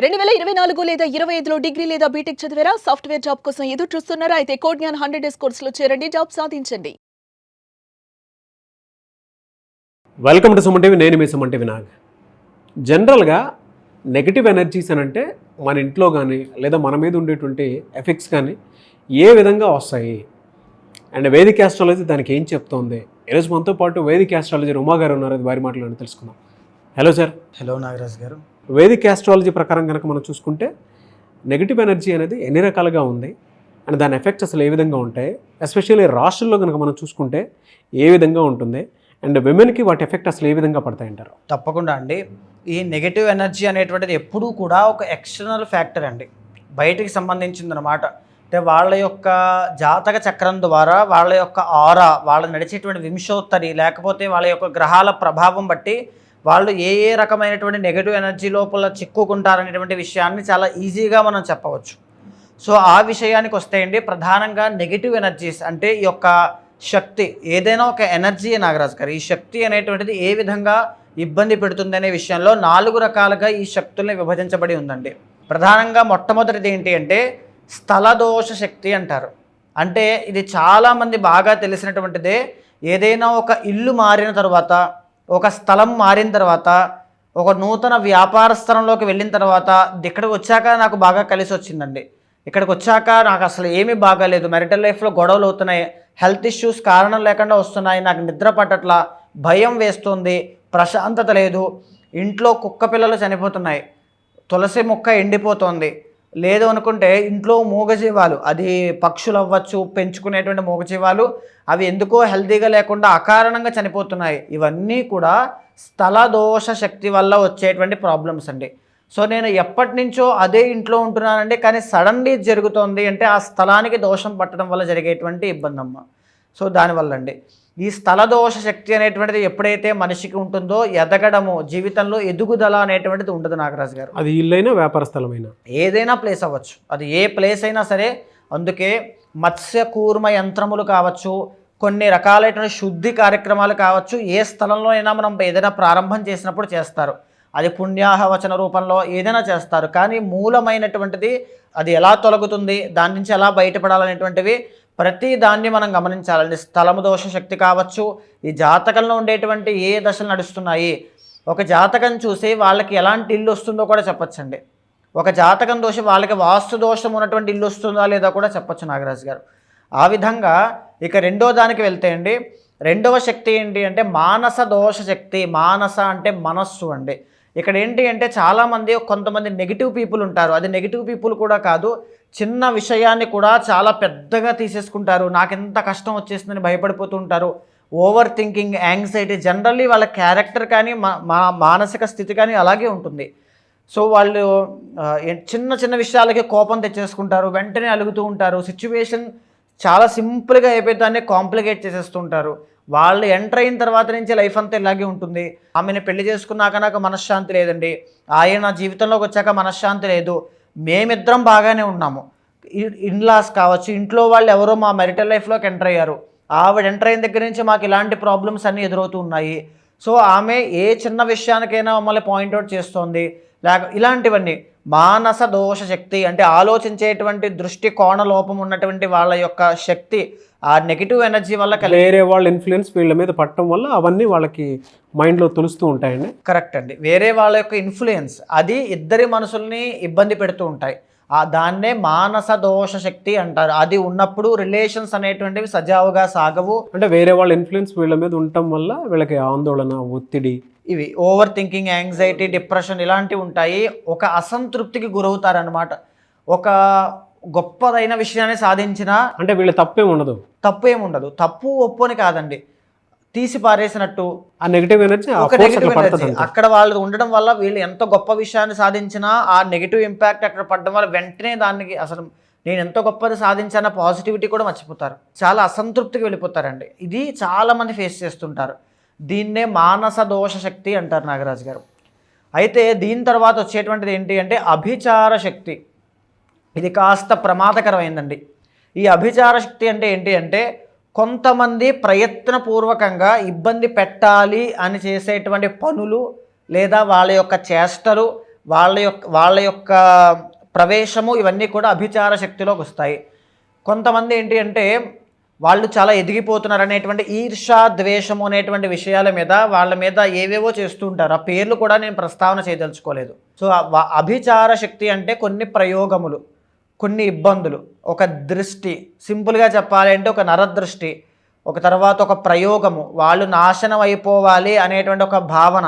2024 లేదా 25లో డిగ్రీ లేదా బీటెక్ చదివారా? సాఫ్ట్‌వేర్ జాబ్ కోసం ఎదురు చూస్తున్నారా? అయితే కోడ్ జ్ఞాన్ 100 డేస్ కోర్సులో చేరండి. జాబ్ సాధించండి. Welcome to Suman TV. నేను మీ సుమన్ టీవీ నాగ్. జనరల్గా నెగిటివ్ ఎనర్జీస్ అని అంటే మన ఇంట్లో కానీ లేదా మన మీద ఉండేటువంటి ఎఫెక్ట్స్ కానీ ఏ విధంగా వస్తాయి అండ్ వేదిక్ ఆస్ట్రాలజీ దానికి ఏం చెప్తోంది? ఈరోజు మనతో పాటు వేదిక్ ఆస్ట్రాలజీ ఉమా గారు ఉన్నారు. అది వారి మాటలను తెలుసుకుందాం. Hello sir. హలో నాగరాజ్ గారు. వేదిక్ ఆస్ట్రాలజీ ప్రకారం కనుక మనం చూసుకుంటే నెగిటివ్ ఎనర్జీ అనేది ఎన్ని రకాలుగా ఉంది అండ్ దాని ఎఫెక్ట్స్ అసలు ఏ విధంగా ఉంటాయి, ఎస్పెషల్లీ రాష్ట్రంలో కనుక మనం చూసుకుంటే ఏ విధంగా ఉంటుంది అండ్ విమెన్కి వాటి ఎఫెక్ట్ అసలు ఏ విధంగా పడతాయంటారు? తప్పకుండా అండి. ఈ నెగటివ్ ఎనర్జీ అనేటువంటిది ఎప్పుడూ కూడా ఒక ఎక్స్టర్నల్ ఫ్యాక్టర్ అండి, బయటికి సంబంధించింది అనమాట. అంటే వాళ్ళ యొక్క జాతక చక్రం ద్వారా వాళ్ళ యొక్క ఆరా, వాళ్ళు నడిచేటువంటి వింశోత్తరి లేకపోతే వాళ్ళ యొక్క గ్రహాల ప్రభావం బట్టి వాళ్ళు ఏ ఏ రకమైనటువంటి నెగటివ్ ఎనర్జీ లోపల చిక్కుకుంటారనేటువంటి విషయాన్ని చాలా ఈజీగా మనం చెప్పవచ్చు. సో ఆ విషయానికి వస్తేయండి, ప్రధానంగా నెగిటివ్ ఎనర్జీస్ అంటే ఈ యొక్క శక్తి, ఏదైనా ఒక ఎనర్జీ నాగరాజ్ గారు, ఈ శక్తి అనేటువంటిది ఏ విధంగా ఇబ్బంది పెడుతుంది అనే విషయంలో 4 రకాలుగా ఈ శక్తుల్ని విభజించబడి ఉందండి. ప్రధానంగా మొట్టమొదటిది ఏంటి అంటే స్థలదోష శక్తి అంటారు. అంటే ఇది చాలామంది బాగా తెలిసినటువంటిదే. ఏదైనా ఒక ఇల్లు మారిన తర్వాత, ఒక స్థలం మారిన తర్వాత, ఒక నూతన వ్యాపార స్థలంలోకి వెళ్ళిన తర్వాత, ఇక్కడికి వచ్చాక నాకు బాగా కలిసి వచ్చిందండి, ఇక్కడికి వచ్చాక నాకు అసలు ఏమీ బాగాలేదు, మ్యారిటల్ లైఫ్లో గొడవలు అవుతున్నాయి, హెల్త్ ఇష్యూస్ కారణం లేకుండా వస్తున్నాయి, నాకు నిద్ర పట్టట్లా, భయం వేస్తుంది, ప్రశాంతత లేదు, ఇంట్లో కుక్క పిల్లలు చనిపోతున్నాయి, తులసి మొక్క ఎండిపోతుంది, లేదు అనుకుంటే ఇంట్లో మూగజీవాలు, అది పక్షులు అవ్వచ్చు, పెంచుకునేటువంటి మూగజీవాలు, అవి ఎందుకో హెల్తీగా లేకుండా అకారణంగా చనిపోతున్నాయి. ఇవన్నీ కూడా స్థల దోష శక్తి వల్ల వచ్చేటువంటి ప్రాబ్లమ్స్ అండి. సో నేను ఎప్పటి నుంచో అదే ఇంట్లో ఉంటున్నానండి, కానీ సడన్లీ జరుగుతోంది అంటే ఆ స్థలానికి దోషం పట్టడం వల్ల జరిగేటువంటి ఇబ్బంది అమ్మ. సో దానివల్ల అండి ఈ స్థలదోష శక్తి అనేటువంటిది ఎప్పుడైతే మనిషికి ఉంటుందో ఎదగడము, జీవితంలో ఎదుగుదల అనేటువంటిది ఉండదు నాగరాజు గారు. అది ఇల్లైనా వ్యాపార స్థలమైనా ఏదైనా ప్లేస్ అవ్వచ్చు, అది ఏ ప్లేస్ అయినా సరే. అందుకే మత్స్య కూర్మ యంత్రములు కావచ్చు, కొన్ని రకాలైనటువంటి శుద్ధి కార్యక్రమాలు కావచ్చు, ఏ స్థలంలో అయినా మనం ఏదైనా ప్రారంభం చేసినప్పుడు చేస్తారు. అది పుణ్యాహవచన రూపంలో ఏదైనా చేస్తారు. కానీ మూలమైనటువంటిది అది ఎలా తొలగుతుంది, దాని నుంచి ఎలా బయటపడాలనేటువంటివి ప్రతి దాన్ని మనం గమనించాలండి. స్థలము దోష శక్తి కావచ్చు, ఈ జాతకంలో ఉండేటువంటి ఏ దశలు నడుస్తున్నాయి, ఒక జాతకం చూసి వాళ్ళకి ఎలాంటి ఇల్లు వస్తుందో కూడా చెప్పచ్చండి. ఒక జాతకం దోషి వాళ్ళకి వాస్తు దోషం ఉన్నటువంటి ఇల్లు వస్తుందా లేదా కూడా చెప్పచ్చు నాగరాజు గారు. ఆ విధంగా ఇక రెండో దానికి వెళ్తే అండి, రెండవ శక్తి ఏంటి అంటే మానస దోష శక్తి. మానస అంటే మనస్సు అండి. ఇక్కడ ఏంటి అంటే చాలామంది, కొంతమంది నెగిటివ్ పీపుల్ ఉంటారు. అది నెగిటివ్ పీపుల్ కూడా కాదు, చిన్న విషయాన్ని కూడా చాలా పెద్దగా తీసేసుకుంటారు. నాకెంత కష్టం వచ్చేస్తుందని భయపడిపోతూ ఉంటారు. ఓవర్ థింకింగ్, యాంగ్జైటీ, జనరల్లీ వాళ్ళ క్యారెక్టర్ కానీ మానసిక స్థితి కానీ అలాగే ఉంటుంది. సో వాళ్ళు చిన్న చిన్న విషయాలకి కోపం తెచ్చేసుకుంటారు, వెంటనే అలుగుతూ ఉంటారు. సిచ్యువేషన్ చాలా సింపుల్గా అయిపోయేదాన్ని కాంప్లికేట్ చేసేస్తుంటారు. వాళ్ళు ఎంటర్ అయిన తర్వాత నుంచి లైఫ్ అంతా ఇలాగే ఉంటుంది. ఆమెను పెళ్లి చేసుకున్నాక నాకు మనశ్శాంతి లేదండి, ఆయన జీవితంలోకి వచ్చాక మనశ్శాంతి లేదు, మేమిద్దరం బాగానే ఉన్నాము. ఇన్లాస్ కావచ్చు, ఇంట్లో వాళ్ళు ఎవరో మా మ్యారిటల్ లైఫ్లోకి ఎంటర్ అయ్యారు, ఆవిడ ఎంటర్ అయిన దగ్గర నుంచి మాకు ఇలాంటి ప్రాబ్లమ్స్ అన్నీ ఎదురవుతూ ఉన్నాయి. సో ఆమె ఏ చిన్న విషయానికైనా మమ్మల్ని పాయింట్అవుట్ చేస్తోంది, ఇలాంటివన్నీ మానస దోష శక్తి. అంటే ఆలోచించేటువంటి దృష్టి కోణ లోపం ఉన్నటువంటి వాళ్ళ యొక్క శక్తి ఆ నెగిటివ్ ఎనర్జీ వల్ల వేరే వాళ్ళ ఇన్ఫ్లుయెన్స్ వీళ్ళ మీద పట్టడం వల్ల అవన్నీ వాళ్ళకి మైండ్లో తెలుస్తూ ఉంటాయండి. కరెక్ట్ అండి. వేరే వాళ్ళ యొక్క ఇన్ఫ్లుయెన్స్ అది ఇద్దరి మనసుల్ని ఇబ్బంది పెడుతూ ఉంటాయి. దాన్నే మానస దోష శక్తి అంటారు. అది ఉన్నప్పుడు రిలేషన్స్ అనేటువంటివి సజావుగా సాగవు. అంటే వేరే వాళ్ళ ఇన్ఫ్లుయెన్స్ వీళ్ళ మీద ఉండటం వల్ల వీళ్ళకి ఆందోళన, ఒత్తిడి, ఇవి ఓవర్ థింకింగ్, యాంగ్జైటీ, డిప్రెషన్ ఇలాంటివి ఉంటాయి. ఒక అసంతృప్తికి గురవుతారనమాట. ఒక గొప్పదైన విషయాన్ని సాధించినా అంటే వీళ్ళ తప్పేం ఉండదు, తప్పు ఒప్పు అని కాదండి, తీసి పారేసినట్టు ఆ నెగిటివ్ ఎనర్జీ అక్కడ వాళ్ళు ఉండడం వల్ల వీళ్ళు ఎంత గొప్ప విషయాన్ని సాధించినా ఆ నెగిటివ్ ఇంపాక్ట్ అక్కడ పడడం వల్ల వెంటనే దానికి అసలు నేను ఎంతో గొప్పది సాధించాన పాజిటివిటీ కూడా మర్చిపోతారు, చాలా అసంతృప్తికి వెళ్ళిపోతారండి. ఇది చాలామంది ఫేస్ చేస్తుంటారు. దీన్నే మానస దోష శక్తి అంటారు నాగరాజు గారు. అయితే దీని తర్వాత వచ్చేటువంటిది ఏంటి అంటే అభిచార శక్తి. ఇది కాస్త ప్రమాదకరమైందండి. ఈ అభిచార శక్తి అంటే ఏంటి అంటే కొంతమంది ప్రయత్నపూర్వకంగా ఇబ్బంది పెట్టాలి అని చేసేటువంటి పనులు లేదా వాళ్ళ యొక్క చేష్టలు వాళ్ళ యొక్క ప్రవేశము ఇవన్నీ కూడా అభిచార శక్తిలోకి వస్తాయి. కొంతమంది ఏంటి అంటే వాళ్ళు చాలా ఎదిగిపోతున్నారు అనేటువంటి ఈర్ష ద్వేషము అనేటువంటి విషయాల మీద వాళ్ళ మీద ఏవేవో చేస్తూ ఉంటారు. ఆ పేర్లు కూడా నేను ప్రస్తావన చేయదలుచుకోలేదు. సో అభిచార శక్తి అంటే కొన్ని ప్రయోగములు, కొన్ని ఇబ్బందులు, ఒక దృష్టి, సింపుల్గా చెప్పాలి అంటే ఒక నరదృష్టి, ఒక తర్వాత ఒక ప్రయోగము, వాళ్ళు నాశనం అయిపోవాలి అనేటువంటి ఒక భావన,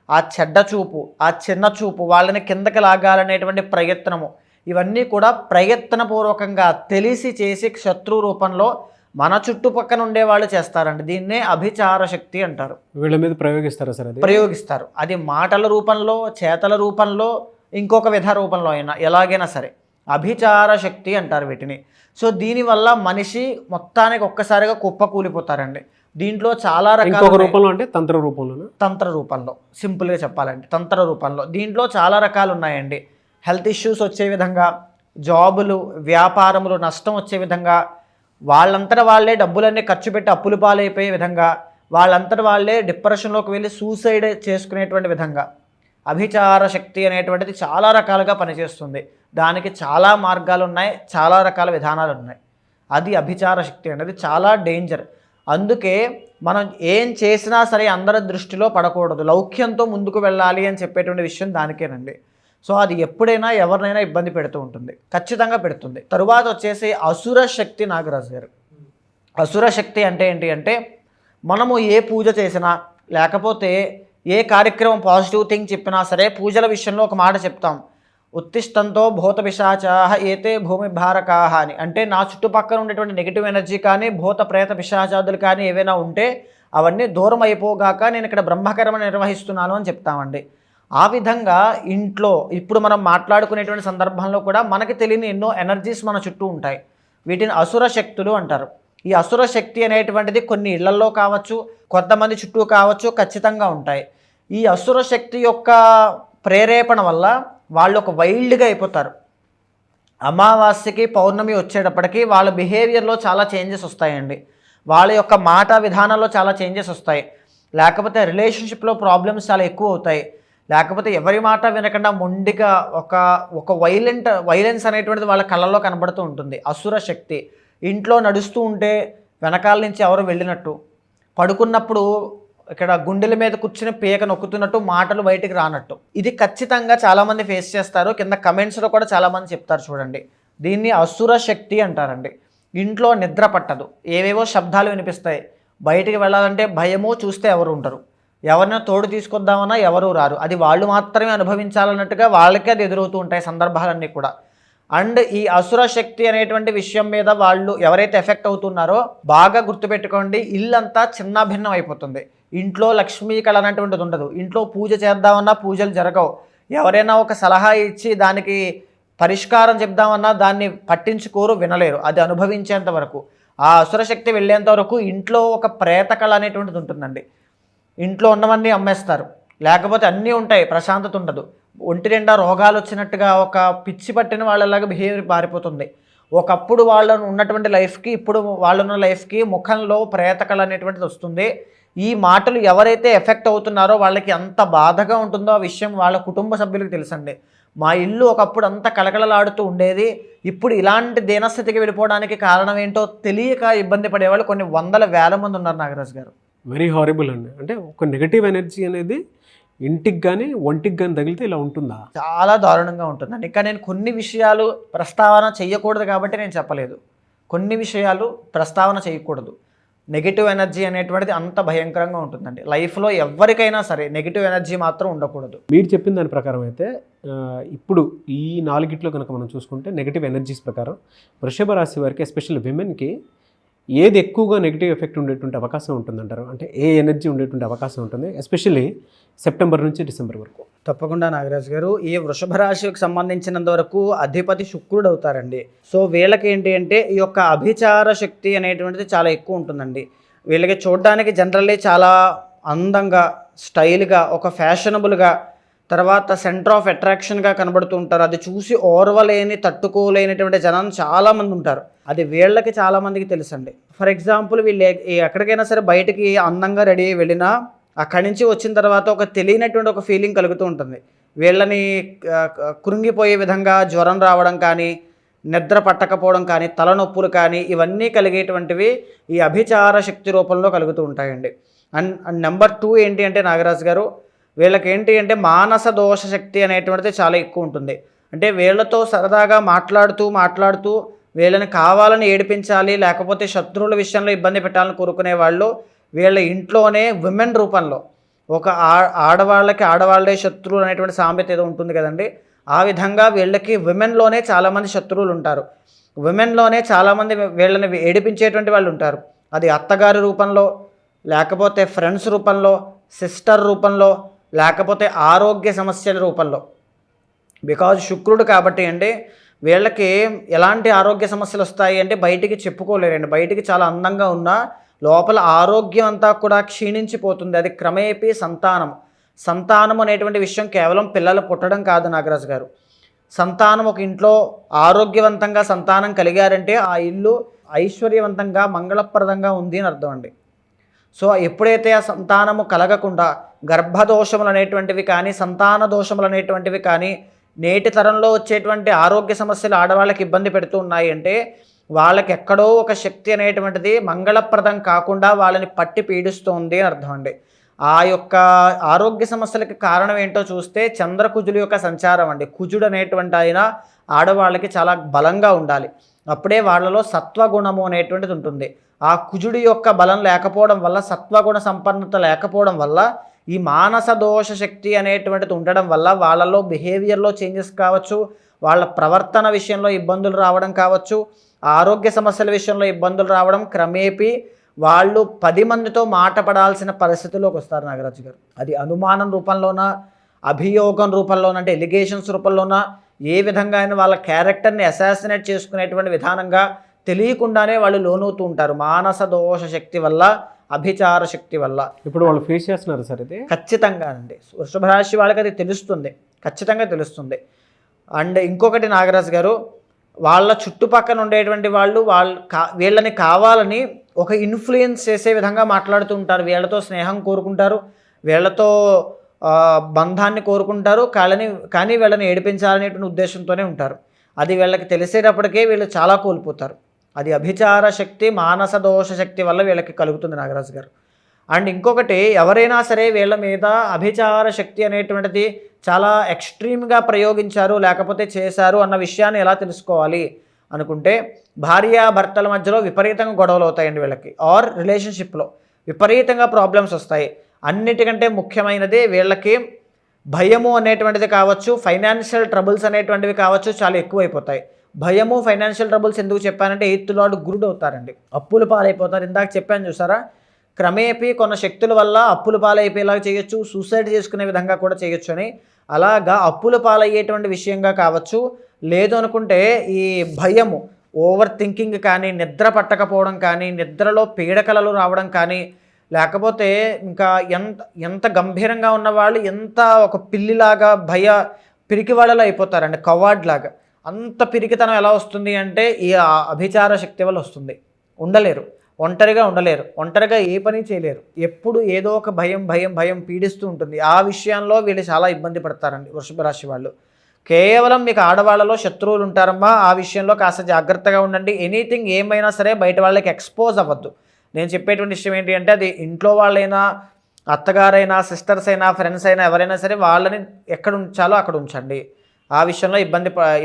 ఆ చెడ్డ చూపు, ఆ చిన్న చూపు, వాళ్ళని కిందకి లాగాలనేటువంటి ప్రయత్నము, ఇవన్నీ కూడా ప్రయత్నపూర్వకంగా తెలిసి చేసి శత్రు రూపంలో మన చుట్టుపక్కన ఉండే వాళ్ళు చేస్తారండి. దీన్నే అభిచార శక్తి అంటారు. వీళ్ళ మీద ప్రయోగిస్తారా సార్? అది ప్రయోగిస్తారు. అది మాటల రూపంలో, చేతల రూపంలో, ఇంకొక విధ రూపంలో అయినా ఎలాగైనా సరే అభిచార శక్తి అంటారు వీటిని. సో దీనివల్ల మనిషి మొత్తానికి ఒక్కసారిగా కుప్పకూలిపోతారండి. దీంట్లో చాలా రకాల రూపంలో అంటే తంత్ర రూపంలో, తంత్ర రూపంలో, సింపుల్గా చెప్పాలంటే తంత్ర రూపంలో. దీంట్లో చాలా రకాలు ఉన్నాయండి. హెల్త్ ఇష్యూస్ వచ్చే విధంగా, జాబులు వ్యాపారములు నష్టం వచ్చే విధంగా, వాళ్ళంతటా వాళ్ళే డబ్బులన్నీ ఖర్చు పెట్టి అప్పులు పాలైపోయే విధంగా, వాళ్ళంతటా వాళ్ళే డిప్రెషన్లోకి వెళ్ళి సూసైడ్ చేసుకునేటువంటి విధంగా అభిచార శక్తి అనేటువంటిది చాలా రకాలుగా పనిచేస్తుంది. దానికి చాలా మార్గాలు ఉన్నాయి, చాలా రకాల విధానాలు ఉన్నాయి. అది అభిచార శక్తి అనేది చాలా డేంజర్. అందుకే మనం ఏం చేసినా సరే అందరి దృష్టిలో పడకూడదు, లౌక్యంతో ముందుకు వెళ్ళాలి అని చెప్పేటువంటి విషయం దానికేనండి. సో అది ఎప్పుడైనా ఎవరినైనా ఇబ్బంది పెడుతూ ఉంటుంది, ఖచ్చితంగా పెడుతుంది. తరువాత వచ్చేసి అసుర శక్తి. నాగరాజు గారు, అసుర శక్తి అంటే ఏంటి అంటే మనము ఏ పూజ చేసినా లేకపోతే ఏ కార్యక్రమం పాజిటివ్ థింగ్ చెప్పినా సరే పూజల విషయంలో ఒక మాట చెప్తాం, ఉత్తిష్టంతో భూత పిశాచాహ ఏతే భూమి భారకాహ అని. అంటే నా చుట్టుపక్కల ఉండేటువంటి నెగిటివ్ ఎనర్జీ కానీ భూత ప్రేత పిశాచాదులు కానీ ఏవైనా ఉంటే అవన్నీ దూరం అయిపోగాక నేను ఇక్కడ బ్రహ్మకర్మ నిర్వహిస్తున్నాను అని చెప్తామండి. ఆ విధంగా ఇంట్లో ఇప్పుడు మనం మాట్లాడుకునేటువంటి సందర్భంలో కూడా మనకి తెలియని ఎన్నో ఎనర్జీస్ మన చుట్టూ ఉంటాయి. వీటిని అసుర శక్తులు అంటారు. ఈ అసుర శక్తి అనేటువంటిది కొన్ని ఇళ్లలో కావచ్చు, కొంతమంది చుట్టూ కావచ్చు, ఖచ్చితంగా ఉంటాయి. ఈ అసుర శక్తి యొక్క ప్రేరేపణ వల్ల వాళ్ళు ఒక వైల్డ్గా అయిపోతారు. అమావాస్యకి పౌర్ణమి వచ్చేటప్పటికి వాళ్ళ బిహేవియర్లో చాలా చేంజెస్ వస్తాయండి. వాళ్ళ యొక్క మాట విధానంలో చాలా చేంజెస్ వస్తాయి. లేకపోతే రిలేషన్షిప్లో ప్రాబ్లమ్స్ చాలా ఎక్కువ అవుతాయి. లేకపోతే ఎవరి మాట వినకుండా మొండిగా ఒక వైలెన్స్ అనేటువంటిది వాళ్ళ కళ్ళల్లో కనబడుతూ ఉంటుంది. అసుర శక్తి. ఇంట్లో నడుస్తూ ఉంటే వెనకాల నుంచి ఎవరు వెళ్ళినట్టు, పడుకున్నప్పుడు ఇక్కడ గుండెల మీద కూర్చుని పీక నొక్కుతున్నట్టు, మాటలు బయటికి రానట్టు, ఇది ఖచ్చితంగా చాలామంది ఫేస్ చేస్తారు. కింద కమెంట్స్లో కూడా చాలామంది చెప్తారు చూడండి. దీన్ని అసుర శక్తి అంటారండి. ఇంట్లో నిద్ర పట్టదు, ఏవేవో శబ్దాలు వినిపిస్తాయి, బయటికి వెళ్ళాలంటే భయము, చూస్తే ఎవరు ఉంటారు, ఎవరినో తోడు తీసుకొద్దామన్నా ఎవరు రారు, అది వాళ్ళు మాత్రమే అనుభవించాలన్నట్టుగా వాళ్ళకే అది ఎదురవుతూ ఉంటాయి సందర్భాలన్నీ కూడా. అండ్ ఈ అసుర శక్తి అనేటువంటి విషయం మీద వాళ్ళు ఎవరైతే ఎఫెక్ట్ అవుతున్నారో బాగా గుర్తుపెట్టుకోండి, ఇల్లంతా చిన్న భిన్నం అయిపోతుంది. ఇంట్లో లక్ష్మీ కళ అనేటువంటిది ఉండదు. ఇంట్లో పూజ చేద్దామన్నా పూజలు జరగవు. ఎవరైనా ఒక సలహా ఇచ్చి దానికి పరిష్కారం చెప్దామన్నా దాన్ని పట్టించుకోరు, వినలేరు. అది అనుభవించేంత వరకు, ఆ అసురశక్తి వెళ్ళేంత వరకు ఇంట్లో ఒక ప్రేత కళ అనేటువంటిది ఉంటుందండి. ఇంట్లో ఉన్నవన్నీ అమ్మేస్తారు, లేకపోతే అన్నీ ఉంటాయి, ప్రశాంతత ఉండదు. ఒంటి నిండా రోగాలు వచ్చినట్టుగా ఒక పిచ్చి పట్టిన వాళ్ళలాగా బిహేవియర్ మారిపోతుంది. ఒకప్పుడు వాళ్ళను ఉన్నటువంటి లైఫ్కి ఇప్పుడు వాళ్ళున్న లైఫ్కి ముఖంలో ప్రేతకళ అనేటువంటిది వస్తుంది. ఈ మాటలు ఎవరైతే ఎఫెక్ట్ అవుతున్నారో వాళ్ళకి ఎంత బాధగా ఉంటుందో ఆ విషయం వాళ్ళ కుటుంబ సభ్యులకు తెలుసండి. మా ఇల్లు ఒకప్పుడు అంత కలకలలాడుతూ ఉండేది, ఇప్పుడు ఇలాంటి దీనస్థితికి వెళ్ళిపోవడానికి కారణం ఏంటో తెలియక ఇబ్బంది పడేవాళ్ళు కొన్ని వందల వేల మంది ఉన్నారు నాగరాజు గారు. వెరీ హారిబుల్ అండి. అంటే ఒక నెగటివ్ ఎనర్జీ అనేది ఇంటికి కానీ ఒంటికి కానీ తగిలితే ఇలా ఉంటుందా? చాలా దారుణంగా ఉంటుందండి. ఇంకా నేను కొన్ని విషయాలు ప్రస్తావన చేయకూడదు కాబట్టి నేను చెప్పలేదు. కొన్ని విషయాలు ప్రస్తావన చేయకూడదు. నెగిటివ్ ఎనర్జీ అనేటువంటిది అంత భయంకరంగా ఉంటుందండి. లైఫ్లో ఎవరికైనా సరే నెగిటివ్ ఎనర్జీ మాత్రం ఉండకూడదు. మీరు చెప్పిన దాని ప్రకారం అయితే ఇప్పుడు ఈ నాలుగిట్లో కనుక మనం చూసుకుంటే నెగిటివ్ ఎనర్జీస్ ప్రకారం వృషభ రాశి వారికి ఎస్పెషల్లీ విమెన్కి ఏది ఎక్కువగా నెగిటివ్ ఎఫెక్ట్ ఉండేటువంటి అవకాశం ఉంటుందంటారు? అంటే ఏ ఎనర్జీ ఉండేటువంటి అవకాశం ఉంటుంది ఎస్పెషల్లీ సెప్టెంబర్ నుంచి డిసెంబర్ వరకు? తప్పకుండా నాగరాజు గారు, ఈ వృషభ రాశికి సంబంధించినంత వరకు అధిపతి శుక్రుడు అవుతారండి. సో వీళ్ళకి ఏంటి అంటే ఈ యొక్క అభిచార శక్తి అనేటువంటిది చాలా ఎక్కువ ఉంటుందండి. వీళ్ళకి చూడడానికి జనరల్లీ చాలా అందంగా, స్టైల్గా, ఒక ఫ్యాషనబుల్గా, తర్వాత సెంటర్ ఆఫ్ అట్రాక్షన్గా కనబడుతూ ఉంటారు. అది చూసి ఓర్వలేని, తట్టుకోలేనటువంటి జనం చాలామంది ఉంటారు. అది వీళ్ళకి చాలామందికి తెలుసండి. ఫర్ ఎగ్జాంపుల్ వీళ్ళు ఎక్కడికైనా సరే బయటికి అందంగా రెడీ అయ్యి వెళ్ళినా అక్కడి నుంచి వచ్చిన తర్వాత ఒక తెలియనటువంటి ఒక ఫీలింగ్ కలుగుతూ ఉంటుంది. వీళ్ళని కృంగిపోయే విధంగా జ్వరం రావడం కానీ, నిద్ర పట్టకపోవడం కానీ, తలనొప్పులు కానీ ఇవన్నీ కలిగేటువంటివి ఈ అభిచార శక్తి రూపంలో కలుగుతూ ఉంటాయండి. అండ్ నెంబర్ 2 ఏంటి అంటే నాగరాజు గారు, వీళ్ళకి ఏంటి అంటే మానస దోష శక్తి అనేటువంటిది చాలా ఎక్కువ ఉంటుంది. అంటే వీళ్ళతో సరదాగా మాట్లాడుతూ వీళ్ళని కావాలని ఏడిపించాలి, లేకపోతే శత్రువుల విషయంలో ఇబ్బంది పెట్టాలని కోరుకునే వాళ్ళు వీళ్ళ ఇంట్లోనే విమెన్ రూపంలో ఒక ఆడవాళ్ళే శత్రువులు అనేటువంటి సామెత ఏదో ఉంటుంది కదండి. ఆ విధంగా వీళ్ళకి విమెన్లోనే చాలామంది శత్రువులు ఉంటారు. విమెన్లోనే చాలామంది వీళ్ళని ఏడిపించేటువంటి వాళ్ళు ఉంటారు. అది అత్తగారి రూపంలో, లేకపోతే ఫ్రెండ్స్ రూపంలో, సిస్టర్ రూపంలో, లేకపోతే ఆరోగ్య సమస్యల రూపంలో. బికాజ్ శుక్రుడు కాబట్టి అండి వీళ్ళకి ఎలాంటి ఆరోగ్య సమస్యలు వస్తాయి అంటే బయటికి చెప్పుకోలేరండి. బయటికి చాలా అందంగా ఉన్నా లోపల ఆరోగ్యం అంతా కూడా క్షీణించిపోతుంది. అది క్రమేపీ సంతానం అనేటువంటి విషయం కేవలం పిల్లలు పుట్టడం కాదు నాగరాజు గారు. సంతానం ఒక ఇంట్లో ఆరోగ్యవంతంగా సంతానం కలిగారంటే ఆ ఇల్లు ఐశ్వర్యవంతంగా మంగళప్రదంగా ఉంది అని అర్థం అండి. సో ఎప్పుడైతే ఆ సంతానము కలగకుండా గర్భదోషములు అనేటువంటివి కానీ, సంతాన దోషములు అనేటువంటివి కానీ, నేటి తరంలో వచ్చేటువంటి ఆరోగ్య సమస్యలు ఆడవాళ్ళకి ఇబ్బంది పెడుతూ ఉన్నాయి అంటే వాళ్ళకి ఎక్కడో ఒక శక్తి అనేటువంటిది మంగళప్రదం కాకుండా వాళ్ళని పట్టి పీడిస్తుంది అని అర్థం అండి. ఆ యొక్క ఆరోగ్య సమస్యలకి కారణం ఏంటో చూస్తే చంద్రకుజుల యొక్క సంచారం అండి. కుజుడు అనేటువంటి ఆయన ఆడవాళ్ళకి చాలా బలంగా ఉండాలి. అప్పుడే వాళ్ళలో సత్వగుణము అనేటువంటిది ఉంటుంది. ఆ కుజుడి యొక్క బలం లేకపోవడం వల్ల, సత్వగుణ సంపన్నత లేకపోవడం వల్ల, ఈ మానస దోష శక్తి అనేటువంటిది ఉండడం వల్ల వాళ్ళలో బిహేవియర్లో చేంజెస్ కావచ్చు, వాళ్ళ ప్రవర్తన విషయంలో ఇబ్బందులు రావడం కావచ్చు, ఆరోగ్య సమస్యల విషయంలో ఇబ్బందులు రావడం, క్రమేపీ వాళ్ళు 10 మందితో మాట పడాల్సిన పరిస్థితిలోకి వస్తారు నాగరాజు గారు. అది అనుమానం రూపంలోనా, అభియోగం రూపంలోనా, అంటే ఎలిగేషన్స్ రూపంలోనా, ఏ విధంగా అయినా వాళ్ళ క్యారెక్టర్ని అసాసినేట్ చేసుకునేటువంటి విధానంగా తెలియకుండానే వాళ్ళు లోనవుతూ ఉంటారు మానస దోష శక్తి వల్ల, అభిచార శక్తి వల్ల. ఇప్పుడు వాళ్ళు ఫేస్ చేస్తున్నారు సార్ ఇది? ఖచ్చితంగా అండి. వృషభ రాశి వాళ్ళకి అది తెలుస్తుంది, ఖచ్చితంగా తెలుస్తుంది. అండ్ ఇంకొకటి నాగరాజు గారు, వాళ్ళ చుట్టుపక్కల ఉండేటువంటి వాళ్ళు వీళ్ళని కావాలని ఒక ఇన్ఫ్లుయెన్స్ చేసే విధంగా మాట్లాడుతూ ఉంటారు. వీళ్ళతో స్నేహం కోరుకుంటారు, వీళ్ళతో బంధాన్ని కోరుకుంటారు, కానీ వీళ్ళని ఏడిపించాలనేటువంటి ఉద్దేశంతోనే ఉంటారు. అది వీళ్ళకి తెలిసేటప్పటికే వీళ్ళు చాలా కోల్పోతారు. అది అభిచార శక్తి, మానస దోష శక్తి వల్ల వీళ్ళకి కలుగుతుంది నాగరాజు గారు. అండ్ ఇంకొకటి, ఎవరైనా సరే వీళ్ళ మీద అభిచార శక్తి అనేటువంటిది చాలా ఎక్స్ట్రీమ్గా ప్రయోగించారు లేకపోతే చేశారు అన్న విషయాన్ని ఎలా తెలుసుకోవాలి అనుకుంటే, భార్యాభర్తల మధ్యలో విపరీతంగా గొడవలు అవుతాయండి వీళ్ళకి, ఆర్ రిలేషన్షిప్లో విపరీతంగా ప్రాబ్లమ్స్ వస్తాయి. అన్నిటికంటే ముఖ్యమైనది వీళ్ళకి భయము అనేటువంటిది కావచ్చు, ఫైనాన్షియల్ ట్రబుల్స్ అనేటువంటివి కావచ్చు, చాలా ఎక్కువైపోతాయి. భయము, ఫైనాన్షియల్ ట్రబుల్స్ ఎందుకు చెప్పానంటే 8th లార్డ్ గురుడు అవుతారండి, అప్పుల పాలైపోతారు. ఇందాక చెప్పాను చూసారా, క్రమేపీ కొన్ని శక్తుల వల్ల అప్పుల పాలైపోయేలాగా చేయొచ్చు, సూసైడ్ చేసుకునే విధంగా కూడా చేయొచ్చు అని. అలాగా అప్పుల పాలయ్యేటువంటి విషయంగా కావచ్చు, లేదు అనుకుంటే ఈ భయము, ఓవర్ థింకింగ్ కానీ, నిద్ర పట్టకపోవడం కానీ, నిద్రలో పీడకలలు రావడం కానీ, లేకపోతే ఇంకా ఎంత గంభీరంగా ఉన్నవాళ్ళు ఎంత ఒక పిల్లిలాగా పిరికి వాళ్ళలో అయిపోతారండి, కవార్డ్ లాగా. అంత పిరికితనం ఎలా వస్తుంది అంటే ఈ అభిచార శక్తి వల్ల వస్తుంది. ఉండలేరు, ఒంటరిగా ఉండలేరు, ఒంటరిగా ఏ పని చేయలేరు, ఎప్పుడు ఏదో ఒక భయం పీడిస్తూ ఉంటుంది. ఆ విషయంలో వీళ్ళు చాలా ఇబ్బంది పడతారండి వృషభ రాశి వాళ్ళు. కేవలం మీకు ఆడవాళ్ళలో శత్రువులు ఉంటారమ్మా, ఆ విషయంలో కాస్త జాగ్రత్తగా ఉండండి. ఎనీథింగ్ ఏమైనా సరే బయట వాళ్ళకి ఎక్స్పోజ్ అవ్వద్దు. నేను చెప్పేటువంటి విషయం ఏంటి అంటే, అది ఇంట్లో వాళ్ళైనా, అత్తగారైనా, సిస్టర్స్ అయినా, ఫ్రెండ్స్ అయినా, ఎవరైనా సరే వాళ్ళని ఎక్కడ ఉంచాలో అక్కడ ఉంచండి. ఆ విషయంలో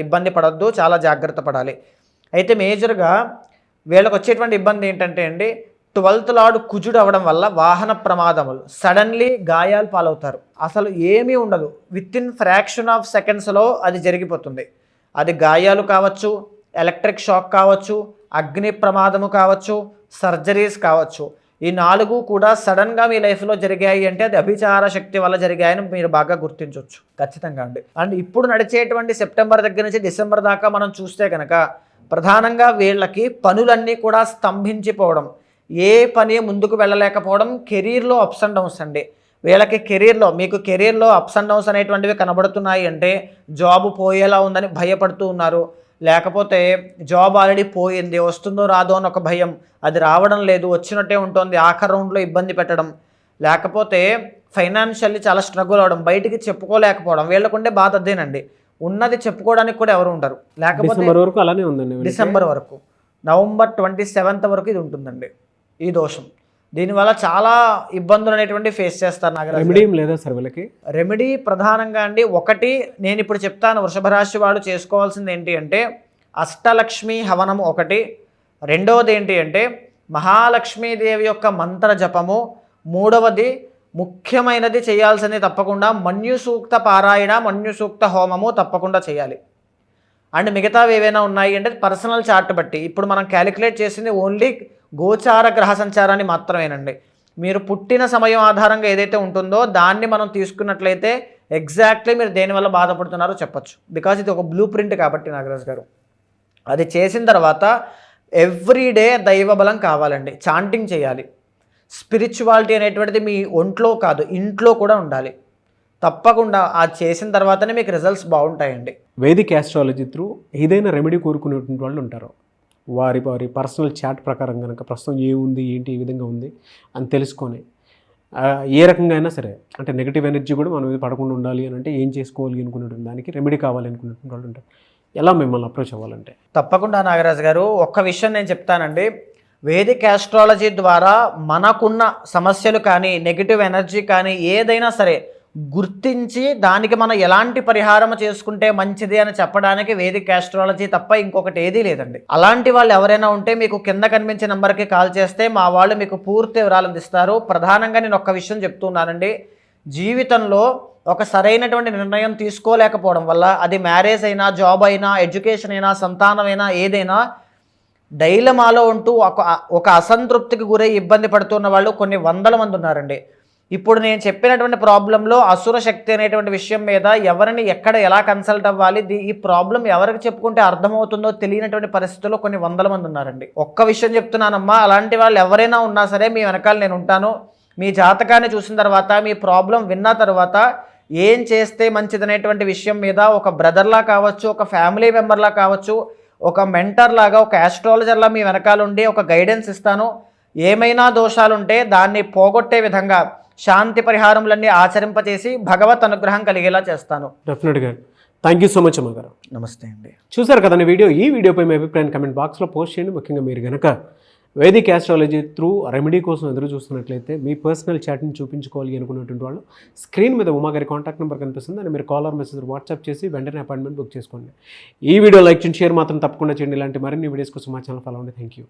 ఇబ్బంది పడద్దు, చాలా జాగ్రత్త పడాలి. అయితే మేజర్గా వీళ్ళకి వచ్చేటువంటి ఇబ్బంది ఏంటంటే అండి, 12th లార్డ్ కుజుడు అవ్వడం వల్ల వాహన ప్రమాదములు, సడన్లీ గాయాలు పాలవుతారు. అసలు ఏమీ ఉండదు, వితిన్ ఫ్రాక్షన్ ఆఫ్ సెకండ్స్లో అది జరిగిపోతుంది. అది గాయాలు కావచ్చు, ఎలక్ట్రిక్ షాక్ కావచ్చు, అగ్ని ప్రమాదము కావచ్చు, సర్జరీస్ కావచ్చు. ఈ 4 కూడా సడన్గా మీ లైఫ్లో జరిగాయి అంటే అది అభిచార శక్తి వల్ల జరిగాయని మీరు బాగా గుర్తించవచ్చు ఖచ్చితంగా అండి. అండ్ ఇప్పుడు నడిచేటువంటి సెప్టెంబర్ దగ్గర నుంచి డిసెంబర్ దాకా మనం చూస్తే కనుక ప్రధానంగా వీళ్ళకి పనులన్నీ కూడా స్తంభించిపోవడం, ఏ పని ముందుకు వెళ్ళలేకపోవడం, కెరీర్లో అప్స్ అండ్ డౌన్స్ అండి. వీళ్ళకి మీకు కెరీర్లో అప్స్ అండ్ డౌన్స్ అనేటువంటివి కనబడుతున్నాయి అంటే జాబ్ పోయేలా ఉందని భయపడుతూ ఉన్నారు, లేకపోతే జాబ్ ఆల్రెడీ పోయింది, వస్తుందో రాదో అని ఒక భయం, అది రావడం లేదు, వచ్చినట్టే ఉంటుంది, ఆఖరి రౌండ్లో ఇబ్బంది పెట్టడం, లేకపోతే ఫైనాన్షియల్లీ చాలా స్ట్రగుల్ అవడం, బయటికి చెప్పుకోలేకపోవడం, వీళ్ళకుండే బాధ అదేనండి. ఉన్నది చెప్పుకోవడానికి కూడా ఎవరు ఉండరు. లేకపోతే డిసెంబర్ వరకు అలానే ఉందండి. డిసెంబర్ వరకు, నవంబర్ 27th వరకు ఇది ఉంటుందండి ఈ దోషం. దీనివల్ల చాలా ఇబ్బందులు అనేటువంటి ఫేస్ చేస్తారు నాగరాజు. రెమెడీ ఏం లేదా సార్ వీళ్ళకి? రెమెడీ ప్రధానంగా అండి, ఒకటి నేను ఇప్పుడు చెప్తాను, వృషభ రాశి వాళ్ళు చేసుకోవాల్సింది ఏంటి అంటే అష్టలక్ష్మి హవనము ఒకటి, రెండవది ఏంటి అంటే మహాలక్ష్మీదేవి యొక్క మంత్ర జపము, మూడవది ముఖ్యమైనది చేయాల్సింది తప్పకుండా మన్యు సూక్త పారాయణ, మన్యు సూక్త హోమము తప్పకుండా చేయాలి. అండ్ మిగతావి ఏవైనా ఉన్నాయి అంటే పర్సనల్ చార్ట్ బట్టి, ఇప్పుడు మనం క్యాలిక్యులేట్ చేసింది ఓన్లీ గోచార గ్రహ సంచారాన్ని మాత్రమేనండి. మీరు పుట్టిన సమయం ఆధారంగా ఏదైతే ఉంటుందో దాన్ని మనం తీసుకున్నట్లయితే ఎగ్జాక్ట్లీ మీరు దేనివల్ల బాధపడుతున్నారో చెప్పచ్చు. బికాజ్ ఇది ఒక బ్లూ ప్రింట్ కాబట్టి నాగరాజు గారు, అది చేసిన తర్వాత ఎవ్రీడే దైవబలం కావాలండి, చాంటింగ్ చేయాలి. స్పిరిచువాలిటీ అనేటువంటిది మీ ఒంట్లో కాదు ఇంట్లో కూడా ఉండాలి. తప్పకుండా అది చేసిన తర్వాతనే మీకు రిజల్ట్స్ బాగుంటాయండి. వేదిక్ ఆస్ట్రాలజీ త్రూ ఏదైనా రెమెడీ కోరుకునేటువంటి వాళ్ళు ఉంటారు. వారి పర్సనల్ చాట్ ప్రకారం కనుక ప్రస్తుతం ఏముంది ఏంటి ఏ విధంగా ఉంది అని తెలుసుకొని ఏ రకంగా అయినా సరే, అంటే నెగిటివ్ ఎనర్జీ కూడా మనం మీద పడకుండా ఉండాలి అని అంటే ఏం చేసుకోవాలి అనుకునేటువంటి దానికి రెమెడీ కావాలి అనుకునేటువంటి వాళ్ళు ఉంటారు. ఎలా మిమ్మల్ని అప్రోచ్ అవ్వాలంటే? తప్పకుండా నాగరాజు గారు, ఒక్క విషయం నేను చెప్తానండి. వేదిక్ ఆస్ట్రాలజీ ద్వారా మనకున్న సమస్యలు కానీ నెగిటివ్ ఎనర్జీ కానీ ఏదైనా సరే గుర్తించి దానికి మనం ఎలాంటి పరిహారం చేసుకుంటే మంచిది అని చెప్పడానికి వేదిక్ ఆస్ట్రాలజీ తప్ప ఇంకొకటి ఏదీ లేదండి. అలాంటి వాళ్ళు ఎవరైనా ఉంటే మీకు కింద కనిపించే నెంబర్కి కాల్ చేస్తే మా వాళ్ళు మీకు పూర్తి వివరాలు అందిస్తారు. ప్రధానంగా నేను ఒక్క విషయం చెప్తున్నానండి, జీవితంలో ఒక సరైనటువంటి నిర్ణయం తీసుకోలేకపోవడం వల్ల, అది మ్యారేజ్ అయినా, జాబ్ అయినా, ఎడ్యుకేషన్ అయినా, సంతానమైనా, ఏదైనా డైలమాలో ఉంటూ ఒక అసంతృప్తికి గురై ఇబ్బంది పడుతున్న వాళ్ళు కొన్ని వందల మంది ఉన్నారండి. ఇప్పుడు నేను చెప్పినటువంటి ప్రాబ్లంలో అసుర శక్తి అనేటువంటి విషయం మీద ఎవరిని ఎక్కడ ఎలా కన్సల్ట్ అవ్వాలి, ఈ ప్రాబ్లం ఎవరికి చెప్పుకుంటే అర్థమవుతుందో తెలియనటువంటి పరిస్థితుల్లో కొన్ని వందల మంది ఉన్నారండి. ఒక్క విషయం చెప్తున్నానమ్మా, అలాంటి వాళ్ళు ఎవరైనా ఉన్నా సరే మీ వెనకాల నేను ఉంటాను. మీ జాతకాన్ని చూసిన తర్వాత, మీ ప్రాబ్లం విన్న తర్వాత ఏం చేస్తే మంచిదనేటువంటి విషయం మీద ఒక బ్రదర్లా కావచ్చు, ఒక ఫ్యామిలీ మెంబర్లా కావచ్చు, ఒక మెంటర్ లాగా, ఒక ఆస్ట్రాలజర్లా మీ వెనకాల ఉండి ఒక గైడెన్స్ ఇస్తాను. ఏమైనా దోషాలుంటే దాన్ని పోగొట్టే విధంగా శాంతి పరిహారములన్నీ ఆచరింపచేసి భగవత్ అనుగ్రహం కలిగేలా చేస్తాను. డెఫినెట్గా. థ్యాంక్ యూ సో మచ్ అమ్మ గారు. నమస్తే అండి. చూసారు కదండి వీడియో. ఈ వీడియోపై మీ అభిప్రాయాన్ని కమెంట్ బాక్స్లో పోస్ట్ చేయండి. ముఖ్యంగా మీరు కనుక వేదిక్ ఆస్ట్రాలజీ త్రూ రెమెడీ కోసం ఎదురు చూస్తున్నట్లయితే, మీ పర్సనల్ చాట్ని చూపించుకోవాలి అనుకున్నటువంటి వాళ్ళు స్క్రీన్ మీద ఉమా గారి కాంటాక్ట్ నెంబర్ కనిపిస్తుంది, అని మీరు కాల్ ఆర్ మెసేజ్ వాట్సాప్ చేసి వెంటనే అపాయింట్మెంట్ బుక్ చేసుకోండి. ఈ వీడియో లైక్ చేయండి, షేర్ మాత్రం తప్పకుండా చేయండి. ఇలాంటి మరిన్ని వీడియోస్ కోసం మా ఛానల్ ఫాలో అవ్వండి. Thank you.